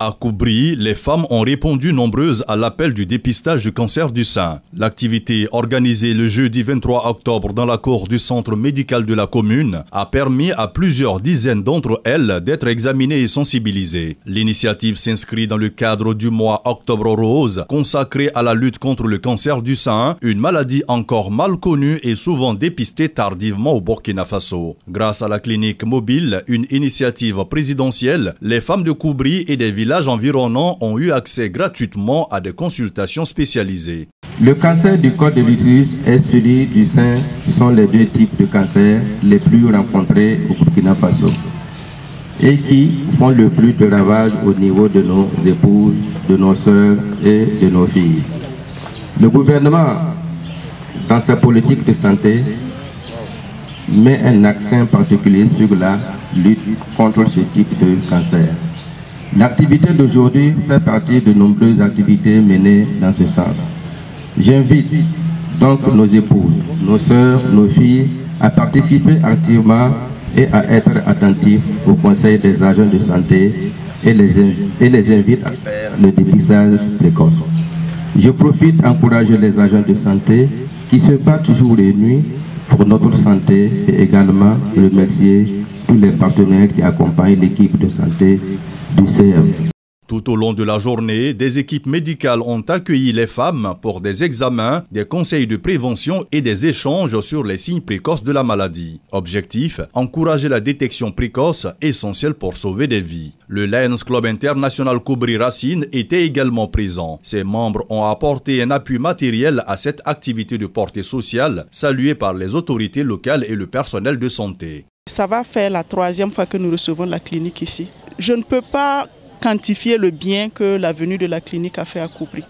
À Koubri, les femmes ont répondu nombreuses à l'appel du dépistage du cancer du sein. L'activité organisée le jeudi 23 octobre dans la cour du centre médical de la commune a permis à plusieurs dizaines d'entre elles d'être examinées et sensibilisées. L'initiative s'inscrit dans le cadre du mois Octobre Rose, consacré à la lutte contre le cancer du sein, une maladie encore mal connue et souvent dépistée tardivement au Burkina Faso. Grâce à la clinique mobile, une initiative présidentielle, les femmes de Koubri et des villages environnants ont eu accès gratuitement à des consultations spécialisées. Le cancer du col de l'utérus et celui du sein sont les deux types de cancers les plus rencontrés au Burkina Faso et qui font le plus de ravages au niveau de nos épouses, de nos sœurs et de nos filles. Le gouvernement, dans sa politique de santé, met un accent particulier sur la lutte contre ce type de cancer. L'activité d'aujourd'hui fait partie de nombreuses activités menées dans ce sens. J'invite donc nos épouses, nos sœurs, nos filles à participer activement et à être attentifs au conseil des agents de santé et les invite à faire le dépistage précoce. Je profite d'encourager les agents de santé qui se battent jour et nuit pour notre santé et également remercier tous les partenaires qui accompagnent l'équipe de santé du CM. Tout au long de la journée, des équipes médicales ont accueilli les femmes pour des examens, des conseils de prévention et des échanges sur les signes précoces de la maladie. Objectif, encourager la détection précoce, essentielle pour sauver des vies. Le Lions Club International Koubri Racine était également présent. Ses membres ont apporté un appui matériel à cette activité de portée sociale, saluée par les autorités locales et le personnel de santé. Ça va faire la troisième fois que nous recevons la clinique ici. Je ne peux pas quantifier le bien que la venue de la clinique a fait à Koubri.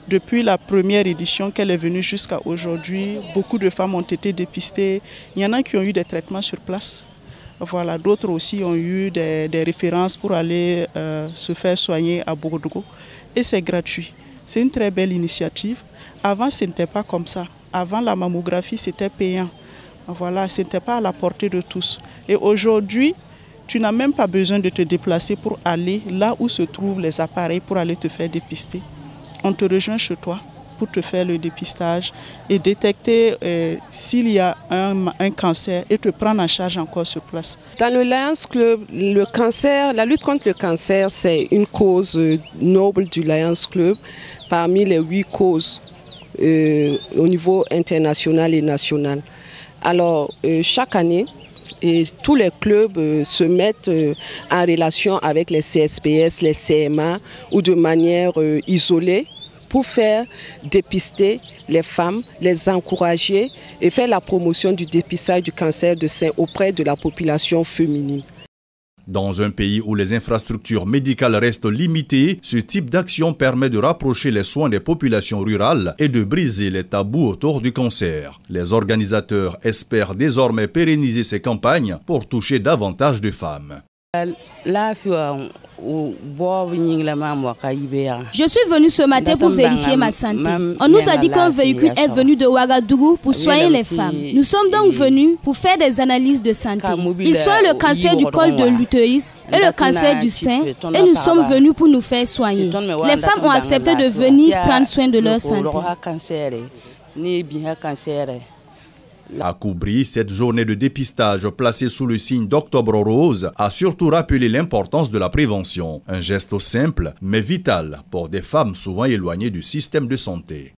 Depuis la première édition qu'elle est venue jusqu'à aujourd'hui, beaucoup de femmes ont été dépistées. Il y en a qui ont eu des traitements sur place. Voilà, d'autres aussi ont eu des références pour aller se faire soigner à Bogodougou. Et c'est gratuit. C'est une très belle initiative. Avant, ce n'était pas comme ça. Avant, la mammographie, c'était payant. Voilà, ce n'était pas à la portée de tous. Et aujourd'hui, tu n'as même pas besoin de te déplacer pour aller là où se trouvent les appareils pour aller te faire dépister. On te rejoint chez toi pour te faire le dépistage et détecter s'il y a un cancer et te prendre en charge encore sur place. Dans le Lions Club, la lutte contre le cancer, c'est une cause noble du Lions Club parmi les 8 causes au niveau international et national. Alors, chaque année, et tous les clubs se mettent en relation avec les CSPS, les CMA ou de manière isolée pour faire dépister les femmes, les encourager et faire la promotion du dépistage du cancer du sein auprès de la population féminine. Dans un pays où les infrastructures médicales restent limitées, ce type d'action permet de rapprocher les soins des populations rurales et de briser les tabous autour du cancer. Les organisateurs espèrent désormais pérenniser ces campagnes pour toucher davantage de femmes. Je suis venu ce matin pour vérifier ma santé. On nous a dit qu'un véhicule est venu de Ouagadougou pour soigner les femmes. Nous sommes donc venus pour faire des analyses de santé. Il soit le cancer du col de l'utérus et le cancer du sein, et nous sommes venus pour nous faire soigner. Les femmes ont accepté de venir prendre soin de leur santé. À Koubri, cette journée de dépistage placée sous le signe d'Octobre Rose a surtout rappelé l'importance de la prévention. Un geste simple mais vital pour des femmes souvent éloignées du système de santé.